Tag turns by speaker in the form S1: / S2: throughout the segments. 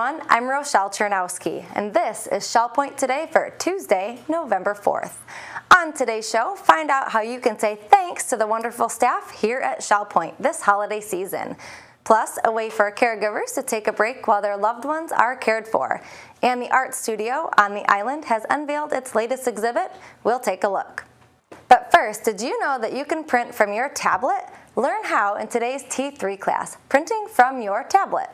S1: everyone, I'm Rochelle Chernowski, and this is Shell Point Today for Tuesday, November 4th. On today's show, find out how you can say thanks to the wonderful staff here at Shell Point this holiday season. Plus, a way for caregivers to take a break while their loved ones are cared for. And the art studio on the island has unveiled its latest exhibit. We'll take a look. But first, did you know that you can print from your tablet? Learn how in today's T3 class, Printing from Your Tablet.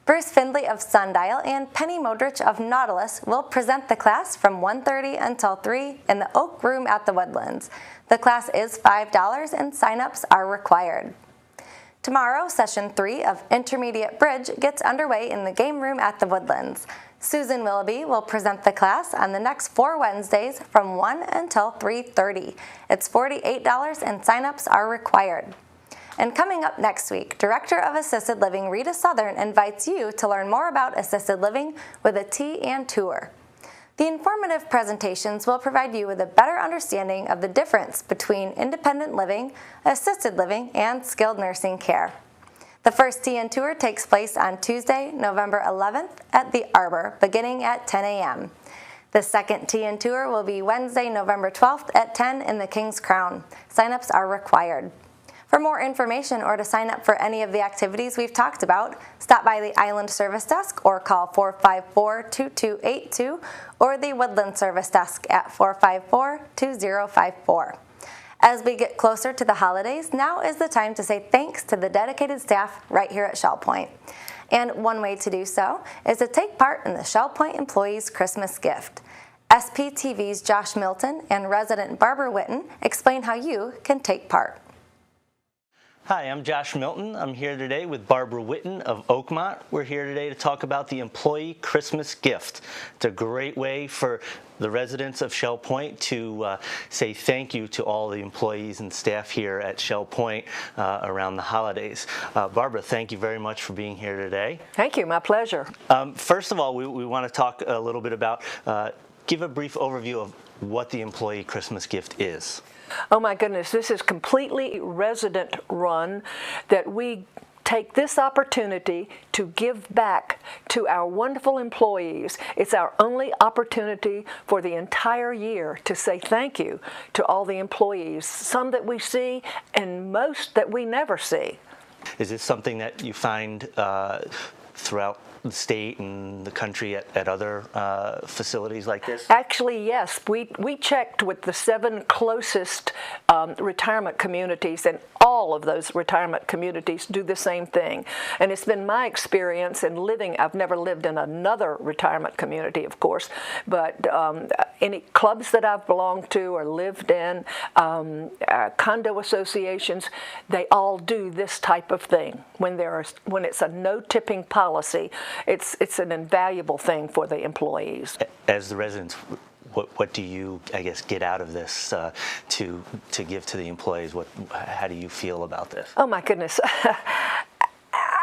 S1: Bruce Findlay of Sundial and Penny Modrich of Nautilus will present the class from 1:30 until 3 in the Oak Room at the Woodlands. The class is $5 and sign-ups are required. Tomorrow, Session 3 of Intermediate Bridge gets underway in the Game Room at the Woodlands. Susan Willoughby will present the class on the next 4 Wednesdays from 1 until 3:30. It's $48 and sign-ups are required. And coming up next week, Director of Assisted Living Rita Southern invites you to learn more about assisted living with a tea and tour. The informative presentations will provide you with a better understanding of the difference between independent living, assisted living, and skilled nursing care. The first tea and tour takes place on Tuesday, November 11th at the Arbor, beginning at 10 a.m. The second tea and tour will be Wednesday, November 12th at 10 in the King's Crown. Sign-ups are required. For more information or to sign up for any of the activities we've talked about, stop by the Island Service Desk or call 454-2282 or the Woodland Service Desk at 454-2054. As we get closer to the holidays, now is the time to say thanks to the dedicated staff right here at Shell Point. And one way to do so is to take part in the Shell Point Employees Christmas Gift. SPTV's Josh Milton and resident Barbara Whitton explain how you can take part.
S2: Hi, I'm Josh Milton. I'm here today with Barbara Whitton of Oakmont. We're here today to talk about the Employee Christmas Gift. It's a great way for the residents of Shell Point to say thank you to all the employees and staff here at Shell Point around the holidays. Barbara, thank you very much for being here today.
S3: Thank you, my pleasure.
S2: First of all, we want to talk a little bit about, give a brief overview of what the Employee Christmas Gift is.
S3: Oh my goodness, this is completely resident run, that we take this opportunity to give back to our wonderful employees. It's our only opportunity for the entire year to say thank you to all the employees, some that we see and most that we never see.
S2: Is this something that you find throughout the state and the country at other facilities like this?
S3: Actually, yes. We checked with the 7 closest retirement communities, and all of those retirement communities do the same thing. And it's been my experience in living, I've never lived in another retirement community, of course, but any clubs that I've belonged to or lived in, condo associations, they all do this type of thing. When it's a no tipping policy, it's an invaluable thing for the employees.
S2: As the residents, what do you, I guess, get out of this to give to the employees? How do you feel about this?
S3: Oh my goodness.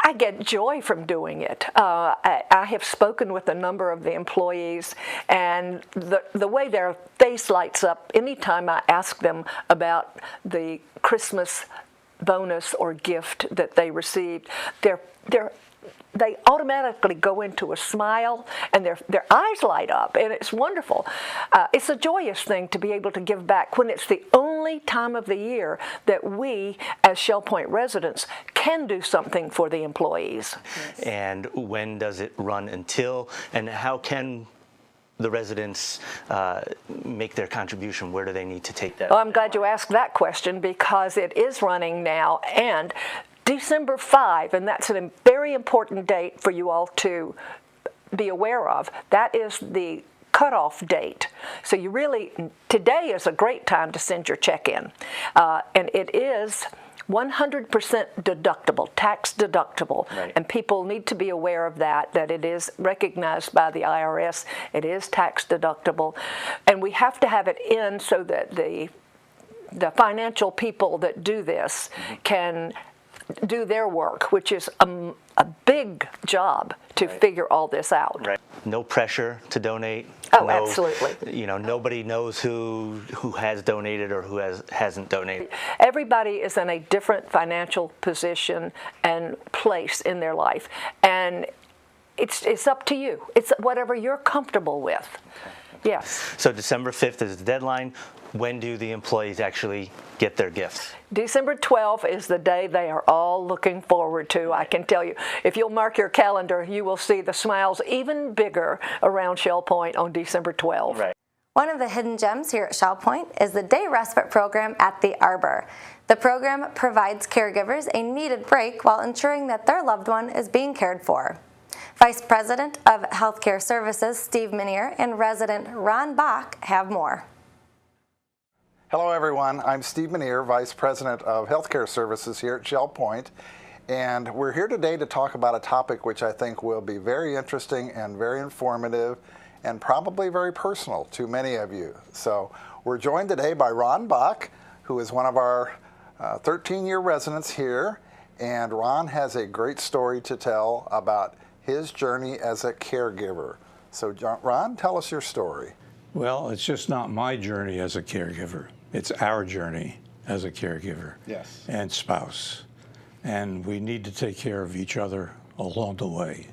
S3: I get joy from doing it. I have spoken with a number of the employees, and the way their face lights up anytime I ask them about the Christmas bonus or gift that they received, they automatically go into a smile, and their eyes light up, and it's wonderful. It's a joyous thing to be able to give back when it's the only time of the year that we, as Shell Point residents, can do something for the employees.
S2: Yes. And when does it run until, and how can the residents make their contribution? Where do they need to take that?
S3: Well, I'm glad you asked that question, because it is running now, and December 5, and that's a very important date for you all to be aware of. That is the cutoff date. So today is a great time to send your check in. And it is 100% deductible, tax deductible. Right. And people need to be aware of that it is recognized by the IRS. It is tax deductible. And we have to have it in so that the financial people that do this can do their work, which is a big job to figure all this out.
S2: Right. No pressure to donate.
S3: Oh, absolutely.
S2: Nobody knows who has donated or who hasn't donated.
S3: Everybody is in a different financial position and place in their life, and It's up to you. It's whatever you're comfortable with. Yes.
S2: So December 5th is the deadline. When do the employees actually get their gifts?
S3: December 12th is the day they are all looking forward to, I can tell you. If you'll mark your calendar, you will see the smiles even bigger around Shell Point on December 12th.
S2: Right.
S1: One of the hidden gems here at Shell Point is the Day Respite program at the Arbor. The program provides caregivers a needed break while ensuring that their loved one is being cared for. Vice President of Healthcare Services, Steve Minniear, and resident Ron Bach have more.
S4: Hello everyone, I'm Steve Minniear, Vice President of Healthcare Services here at Shell Point, and we're here today to talk about a topic which I think will be very interesting and very informative and probably very personal to many of you. So we're joined today by Ron Bach, who is one of our 13-year residents here, and Ron has a great story to tell about his journey as a caregiver. So Ron, tell us your story.
S5: Well, it's just not my journey as a caregiver. It's our journey as a caregiver and spouse. And we need to take care of each other along the way.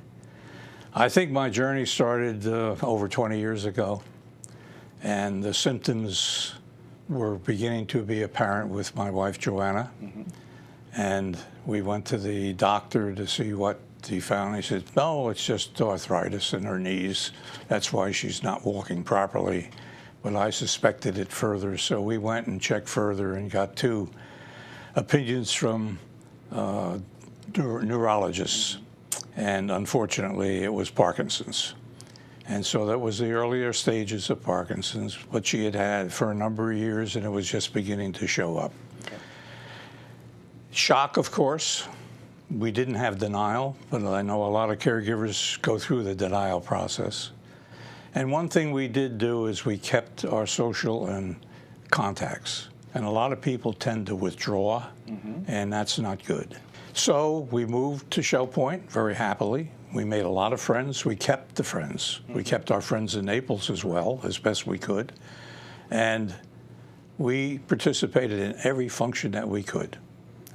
S5: I think my journey started over 20 years ago, and the symptoms were beginning to be apparent with my wife, Joanna. And we went to the doctor to see what he found. He said, no, it's just arthritis in her knees. That's why she's not walking properly. But I suspected it further, so we went and checked further and got 2 opinions from neurologists. And unfortunately, it was Parkinson's. And so that was the earlier stages of Parkinson's, what she had had for a number of years, and it was just beginning to show up. Shock, of course. We didn't have denial, but I know a lot of caregivers go through the denial process. And one thing we did do is we kept our social and contacts. And a lot of people tend to withdraw, and that's not good. So we moved to Shell Point very happily. We made a lot of friends. We kept the friends. We kept our friends in Naples as well, as best we could. And we participated in every function that we could.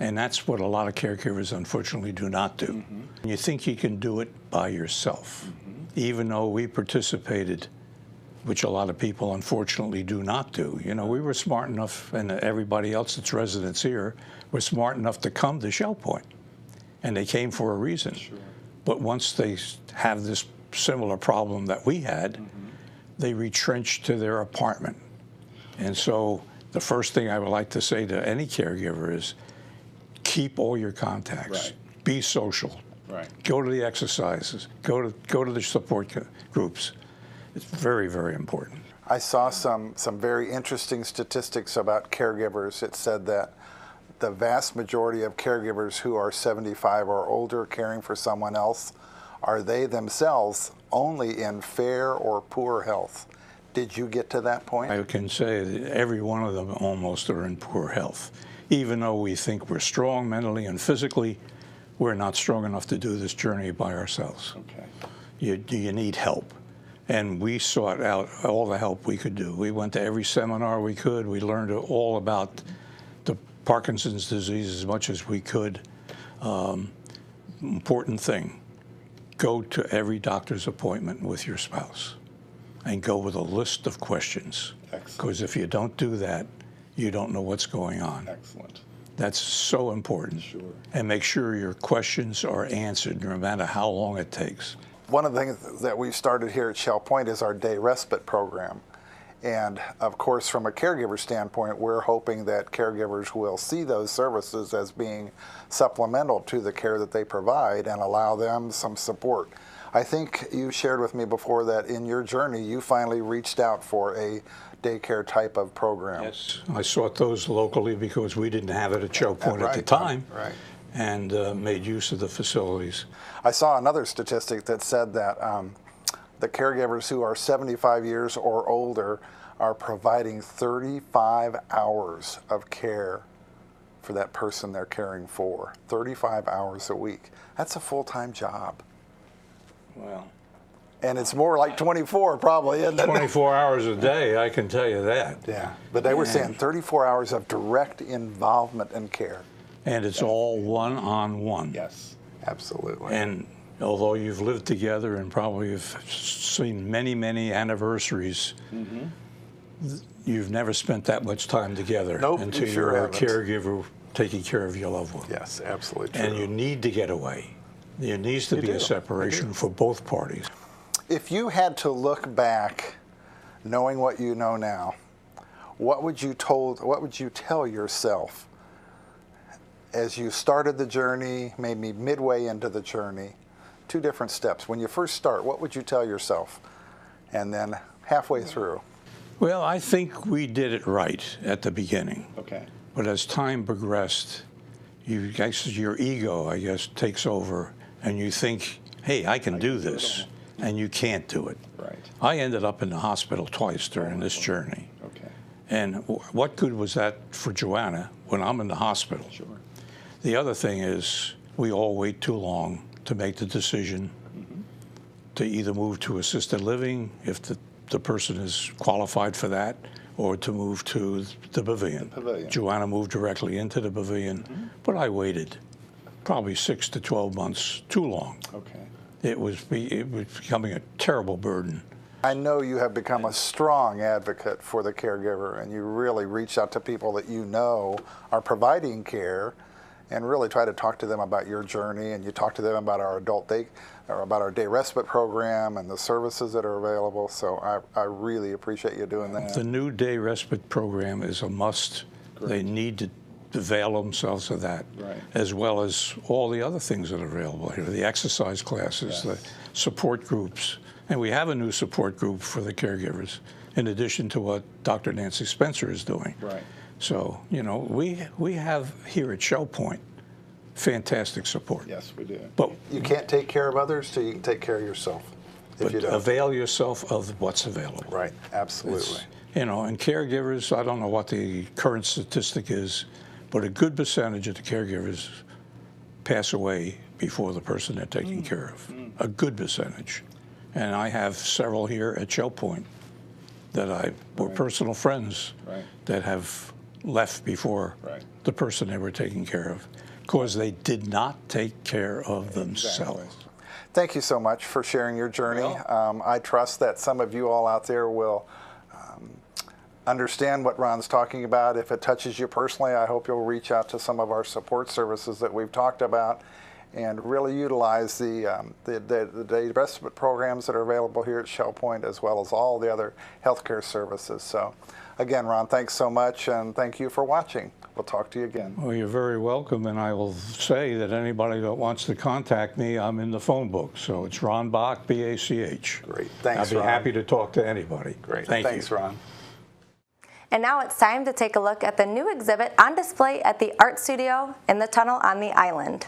S5: And that's what a lot of caregivers, unfortunately, do not do. You think you can do it by yourself, even though we participated, which a lot of people, unfortunately, do not do. You know, we were smart enough, and everybody else that's residents here were smart enough to come to Shell Point. And they came for a reason. But once they have this similar problem that we had, they retrench to their apartment. And so the first thing I would like to say to any caregiver is, keep all your contacts. Be social. Go to the exercises. Go to the support groups. It's very, very important.
S4: I saw some very interesting statistics about caregivers. It said that the vast majority of caregivers who are 75 or older caring for someone else are they themselves only in fair or poor health. Did you get to that point?
S5: I can say that every one of them almost are in poor health. Even though we think we're strong mentally and physically, we're not strong enough to do this journey by ourselves. You need help. And we sought out all the help we could do. We went to every seminar we could. We learned all about the Parkinson's disease as much as we could. Important thing, go to every doctor's appointment with your spouse and go with a list of questions. Because if you don't do that, you don't know what's going on. That's so important. And make sure your questions are answered no matter how long it takes.
S4: One of the things that we've started here at Shell Point is our Day Respite program. And of course, from a caregiver standpoint, we're hoping that caregivers will see those services as being supplemental to the care that they provide and allow them some support. I think you shared with me before that in your journey, you finally reached out for a daycare type of program.
S5: Yes, I sought those locally because we didn't have it at Shell Point at the time, and made use of the facilities.
S4: I saw another statistic that said that the caregivers who are 75 years or older are providing 35 hours of care for that person they're caring for. 35 hours a week. That's a full-time job.
S5: Well,
S4: and it's more like 24 probably, isn't it?
S5: 24 hours a day, I can tell you that.
S4: Yeah, but they were saying 34 hours of direct involvement in care.
S5: And it's all one-on-one.
S4: Yes, absolutely.
S5: And although you've lived together and probably have seen many, many anniversaries, you've never spent that much time together
S4: Nope,
S5: until
S4: you sure
S5: you're a
S4: haven't.
S5: caregiver taking care of your loved one.
S4: Yes, absolutely true.
S5: And you need to get away. There needs to be a separation for both parties.
S4: If you had to look back, knowing what you know now, what would you tell yourself as you started the journey, maybe midway into the journey? 2 different steps. When you first start, what would you tell yourself? And then halfway through?
S5: Well, I think we did it right at the beginning.
S4: Okay.
S5: But as time progressed, your ego, I guess, takes over, and you think, hey, I can do this, and you can't do it.
S4: Right.
S5: I ended up in the hospital twice during this journey.
S4: Okay.
S5: And what good was that for Joanna when I'm in the hospital?
S4: Sure.
S5: The other thing is we all wait too long to make the decision to either move to assisted living if the person is qualified for that, or to move to the pavilion. Joanna moved directly into the pavilion, but I waited probably 6 to 12 months too long.
S4: Okay.
S5: It was becoming a terrible burden.
S4: I know you have become a strong advocate for the caregiver, and you really reach out to people that you know are providing care and really try to talk to them about your journey, and you talk to them about our day respite program and the services that are available. So I really appreciate you doing that.
S5: The new day respite program is a must.
S4: Great.
S5: They need to avail themselves of that,
S4: Right.
S5: as well as all the other things that are available here, the exercise classes, the support groups. And we have a new support group for the caregivers, in addition to what Dr. Nancy Spencer is doing.
S4: Right.
S5: So, you know, we have here at Shell Point fantastic support.
S4: Yes, we do.
S5: But
S4: You can't take care of others till you can take care of yourself. If you don't.
S5: avail yourself of what's available.
S4: Right, absolutely.
S5: It's, you know, and caregivers, I don't know what the current statistic is, but a good percentage of the caregivers pass away before the person they're taking care of. A good percentage. And I have several here at Shell Point that were personal friends that have left before the person they were taking care of, because they did not take care of themselves.
S4: Thank you so much for sharing your journey. I trust that some of you all out there will understand what Ron's talking about. If it touches you personally, I hope you'll reach out to some of our support services that we've talked about and really utilize the day respite programs that are available here at Shell Point, as well as all the other healthcare services. So again, Ron, thanks so much, and thank you for watching. We'll talk to you again.
S5: Well, you're very welcome, and I will say that anybody that wants to contact me, I'm in the phone book. So it's Ron Bach, B-A-C-H.
S4: Great. Thanks,
S5: I'll be
S4: Ron.
S5: happy to talk to anybody.
S4: Great.
S5: Thanks,
S4: Thanks, Ron.
S1: And now it's time to take a look at the new exhibit on display at the Art Studio in the tunnel on the island.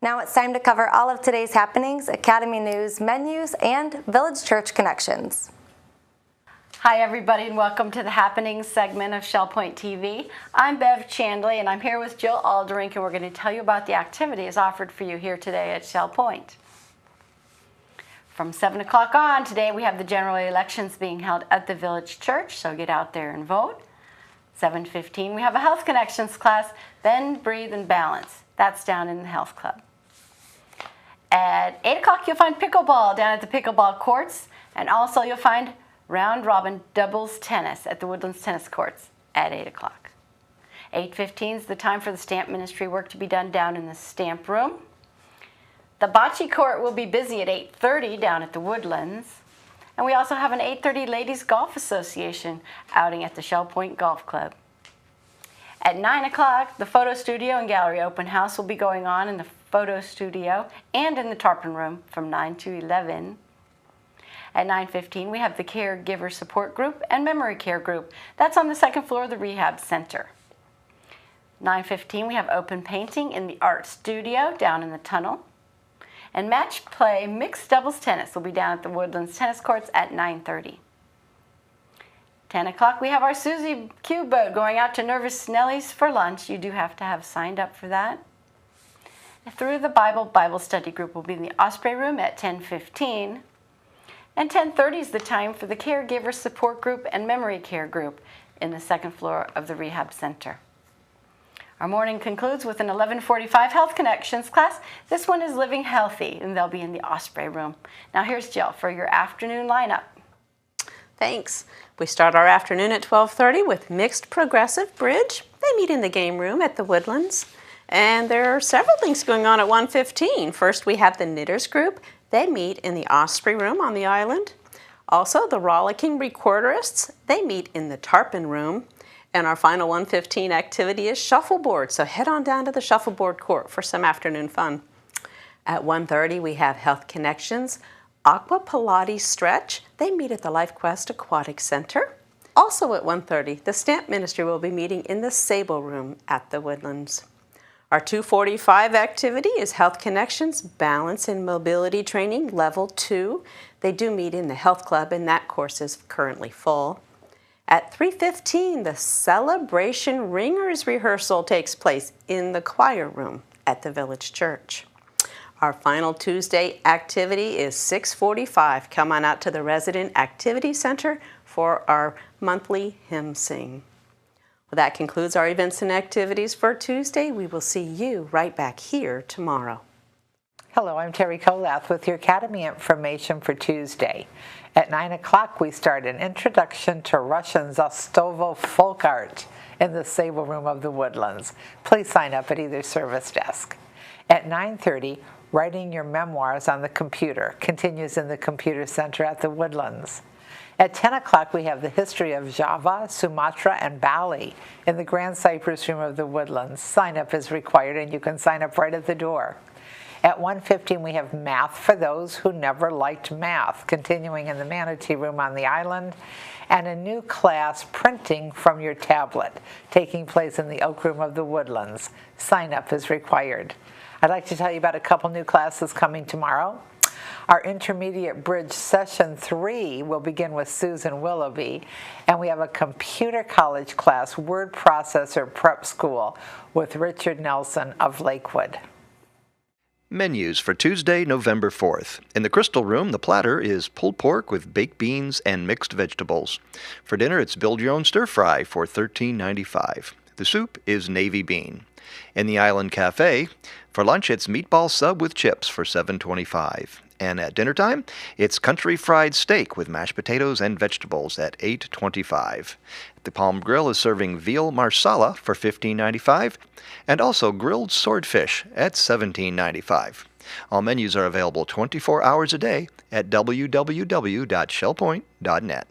S1: Now it's time to cover all of today's happenings, Academy news, menus, and Village Church connections.
S6: Hi everybody and welcome to the Happenings segment of Shell Point TV. I'm Bev Chandley and I'm here with Jill Alderink and we're going to tell you about the activities offered for you here today at Shell Point. From 7 o'clock on today we have the general elections being held at the Village Church, so get out there and vote. 7:15 we have a Health Connections class, Bend, Breathe, and Balance. That's down in the Health Club. At 8 o'clock you'll find pickleball down at the pickleball courts, and also you'll find round robin doubles tennis at the Woodlands tennis courts at 8 o'clock. 8:15 is the time for the stamp ministry work to be done down in the stamp room. The bocce court will be busy at 8:30 down at the Woodlands. And we also have an 8:30 Ladies Golf Association outing at the Shell Point Golf Club. At 9 o'clock, the photo studio and gallery open house will be going on in the photo studio and in the tarpon room from 9 to 11. At 9:15, we have the Caregiver Support Group and Memory Care Group. That's on the second floor of the Rehab Center. 9:15, we have open painting in the Art Studio down in the tunnel. And match play mixed doubles tennis will be down at the Woodlands tennis courts at 9:30. 10 o'clock, we have our Susie Q boat going out to Nervous Nellies for lunch. You do have to have signed up for that. Through the Bible study group will be in the Osprey Room at 10:15. And 10:30 is the time for the Caregiver Support Group and Memory Care Group in the second floor of the Rehab Center. Our morning concludes with an 11:45 Health Connections class. This one is Living Healthy, and they'll be in the Osprey Room. Now here's Jill for your afternoon lineup.
S7: Thanks. We start our afternoon at 12:30 with Mixed Progressive Bridge. They meet in the game room at the Woodlands. And there are several things going on at 1:15. First, we have the Knitters Group. They meet in the Osprey Room on the island. Also, the Rollicking Recordists. They meet in the Tarpon Room. And our final 1:15 activity is Shuffleboard. So head on down to the Shuffleboard Court for some afternoon fun. At 1:30, we have Health Connections. Aqua Pilates Stretch. They meet at the LifeQuest Aquatic Center. Also at 1:30, the Stamp Ministry will be meeting in the Sable Room at the Woodlands. Our 2:45 activity is Health Connections Balance and Mobility Training Level 2. They do meet in the Health Club, and that course is currently full. At 3:15, the Celebration Ringers rehearsal takes place in the choir room at the Village Church. Our final Tuesday activity is 6:45. Come on out to the Resident Activity Center for our monthly hymn sing. Well, that concludes our events and activities for Tuesday. We will see you right back here tomorrow.
S8: Hello, I'm Terry Kolath with your Academy information for Tuesday. At 9 o'clock, we start an introduction to Russian Zastovo folk art in the Sable Room of the Woodlands. Please sign up at either service desk. At 9:30, writing your memoirs on the computer continues in the Computer Center at the Woodlands. At 10 o'clock, we have the history of Java, Sumatra, and Bali in the Grand Cypress Room of the Woodlands. Sign up is required, and you can sign up right at the door. At 1:15, we have math for those who never liked math, continuing in the Manatee Room on the island, and a new class, Printing from Your Tablet, taking place in the Oak Room of the Woodlands. Sign up is required. I'd like to tell you about a couple new classes coming tomorrow. Our Intermediate Bridge Session 3 will begin with Susan Willoughby, and we have a computer college class, Word Processor Prep School, with Richard Nelson of Lakewood.
S9: Menus for Tuesday, November 4th. In the Crystal Room, the platter is pulled pork with baked beans and mixed vegetables. For dinner, it's build your own stir fry for $13.95. The soup is navy bean. In the Island Cafe, for lunch, it's meatball sub with chips for $7.25. And at dinner time, it's country fried steak with mashed potatoes and vegetables at $8.25. The Palm Grill is serving veal marsala for $15.95 and also grilled swordfish at $17.95. All menus are available 24 hours a day at www.shellpoint.net.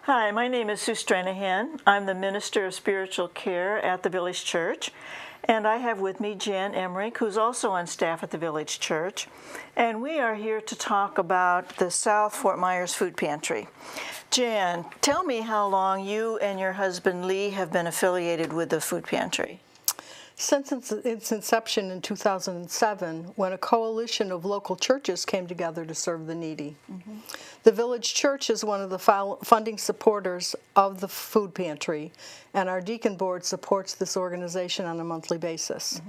S10: Hi, my name is Sue Stranahan. I'm the Minister of Spiritual Care at the Village Church. And I have with me Jan Emrich, who's also on staff at the Village Church. And we are here to talk about the South Fort Myers Food Pantry. Jan, tell me how long you and your husband Lee have been affiliated with the food pantry.
S11: Since its inception in 2007, when a coalition of local churches came together to serve the needy. The Village Church is one of the funding supporters of the food pantry, and our deacon board supports this organization on a monthly basis.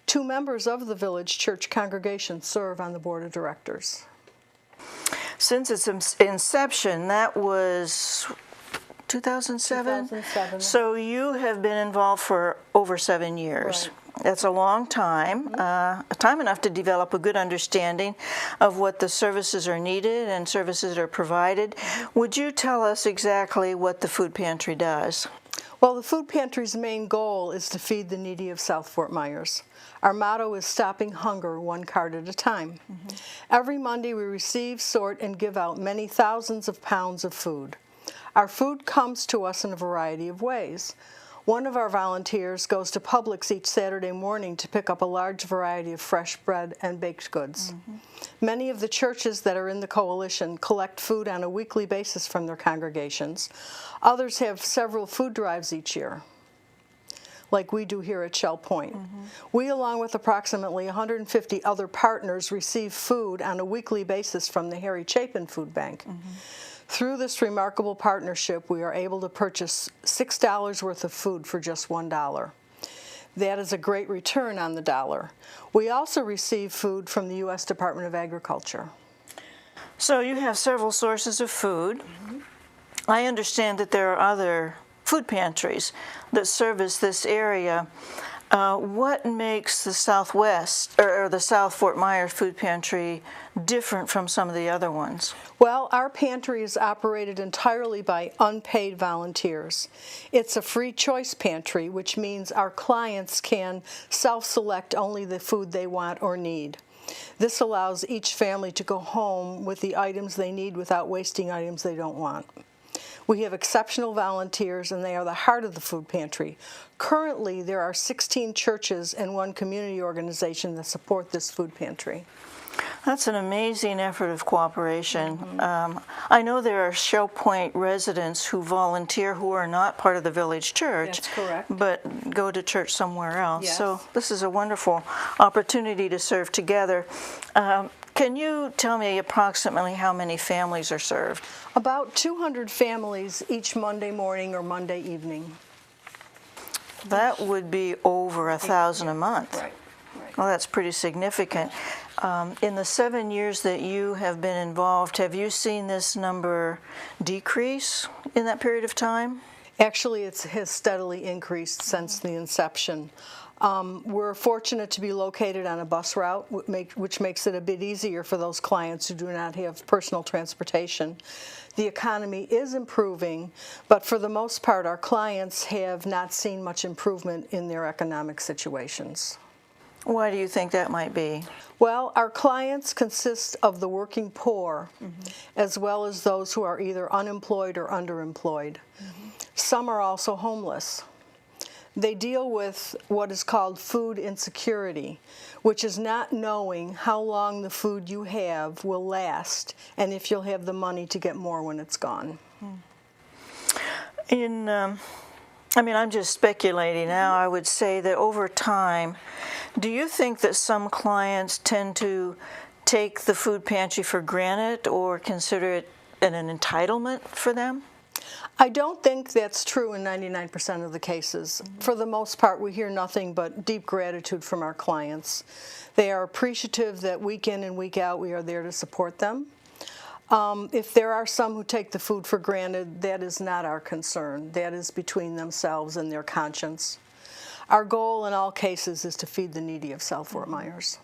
S11: 2 members of the Village Church congregation serve on the board of directors.
S10: Since its inception, that was 2007?
S11: 2007.
S10: So you have been involved for over 7 years.
S11: Right.
S10: That's a long time, time enough to develop a good understanding of what the services are needed and services that are provided. Would you tell us exactly what the food pantry does?
S11: Well, the food pantry's main goal is to feed the needy of South Fort Myers. Our motto is stopping hunger one card at a time. Every Monday we receive, sort, and give out many thousands of pounds of food. Our food comes to us in a variety of ways. One of our volunteers goes to Publix each Saturday morning to pick up a large variety of fresh bread and baked goods. Many of the churches that are in the coalition collect food on a weekly basis from their congregations. Others have several food drives each year, like we do here at Shell Point. We, along with approximately 150 other partners, receive food on a weekly basis from the Harry Chapin Food Bank. Through this remarkable partnership, we are able to purchase $6 worth of food for just $1. That is a great return on the dollar. We also receive food from the U.S. Department of Agriculture.
S10: So you have several sources of food. I understand that there are other food pantries that service this area. What makes the Southwest or the South Fort Myers Food Pantry different from some of the other ones?
S11: Well, our pantry is operated entirely by unpaid volunteers. It's a free choice pantry, which means our clients can self-select only the food they want or need. This allows each family to go home with the items they need without wasting items they don't want. We have exceptional volunteers, and they are the heart of the food pantry. Currently, there are 16 churches and 1 community organization that support this food pantry.
S10: That's an amazing effort of cooperation. I know there are Shell Point residents who volunteer who are not part of the village church,
S11: That's correct.
S10: but go to church somewhere else.
S11: Yes.
S10: So this is a wonderful opportunity to serve together. Can you tell me approximately how many families are served?
S11: About 200 families each Monday morning or Monday evening.
S10: That would be over 1,000 a month.
S11: Right.
S10: Well, that's pretty significant. In the 7 years that you have been involved, have you seen this number decrease in that period of time?
S11: Actually, it has steadily increased since the inception. We're fortunate to be located on a bus route, which makes it a bit easier for those clients who do not have personal transportation. The economy is improving, but for the most part, our clients have not seen much improvement in their economic situations.
S10: Why do you think that might be?
S11: Well, our clients consist of the working poor, as well as those who are either unemployed or underemployed. Some are also homeless. They deal with what is called food insecurity, which is not knowing how long the food you have will last and if you'll have the money to get more when it's gone.
S10: I'm just speculating now. I would say that over time, do you think that some clients tend to take the food pantry for granted or consider it an entitlement for them?
S11: I don't think that's true in 99% of the cases. For the most part, we hear nothing but deep gratitude from our clients. They are appreciative that week in and week out we are there to support them. If there are some who take the food for granted, that is not our concern. That is between themselves and their conscience. Our goal in all cases is to feed the needy of South Fort Myers.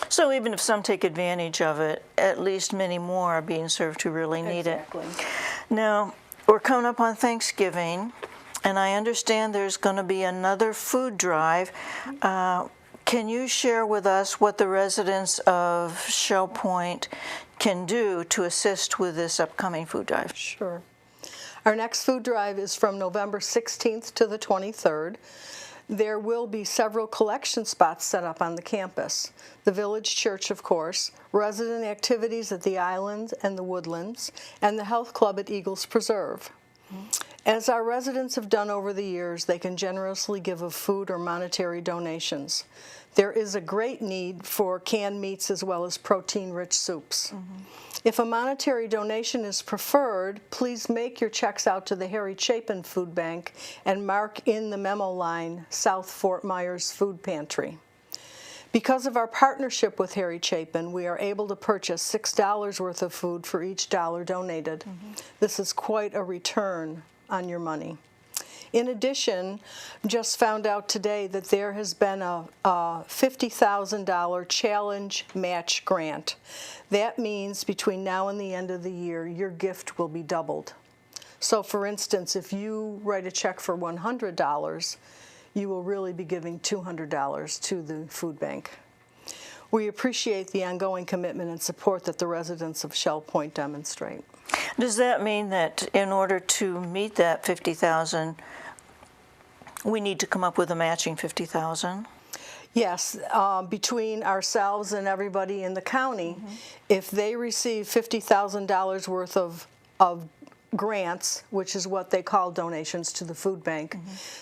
S10: So even if some take advantage of it, at least many more are being served who really need it. Now, we're coming up on Thanksgiving, and I understand there's going to be another food drive. Can you share with us what the residents of Shell Point can do to assist with this upcoming food drive?
S11: Sure. Our next food drive is from November 16th to the 23rd. There will be several collection spots set up on the campus. The village church, of course, resident activities at the island and the woodlands, and the health club at Eagles Preserve. As our residents have done over the years, they can generously give of food or monetary donations. There is a great need for canned meats as well as protein-rich soups. If a monetary donation is preferred, please make your checks out to the Harry Chapin Food Bank and mark in the memo line South Fort Myers Food Pantry. Because of our partnership with Harry Chapin, we are able to purchase $6 worth of food for each dollar donated. This is quite a return on your money. In addition, just found out today that there has been a $50,000 challenge match grant. That means between now and the end of the year, your gift will be doubled. So for instance, if you write a check for $100, you will really be giving $200 to the food bank. We appreciate the ongoing commitment and support that the residents of Shell Point demonstrate.
S10: Does that mean that in order to meet that 50,000, we need to come up with a matching 50,000?
S11: Yes, between ourselves and everybody in the county, if they receive $50,000 worth of grants, which is what they call donations to the food bank,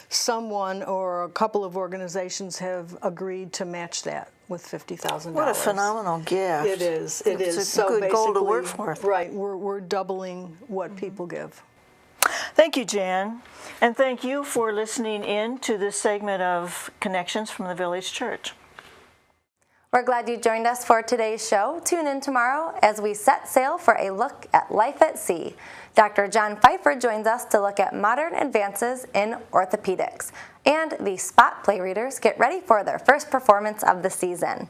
S11: someone or a couple of organizations have agreed to match that with $50,000.
S10: What a phenomenal gift.
S11: It is. It is.
S10: It's a good goal to work for.
S11: Right. We're doubling what people give.
S10: Thank you, Jan. And thank you for listening in to this segment of Connections from the Village Church.
S1: We're glad you joined us for today's show. Tune in tomorrow as we set sail for a look at life at sea. Dr. John Pfeiffer joins us to look at modern advances in orthopedics. And the Spot Play Readers get ready for their first performance of the season.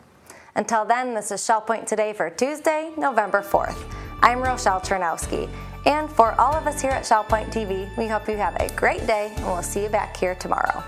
S1: Until then, this is Shell Point Today for Tuesday, November 4th. I'm Rochelle Chernowski. And for all of us here at Shell Point TV, we hope you have a great day, and we'll see you back here tomorrow.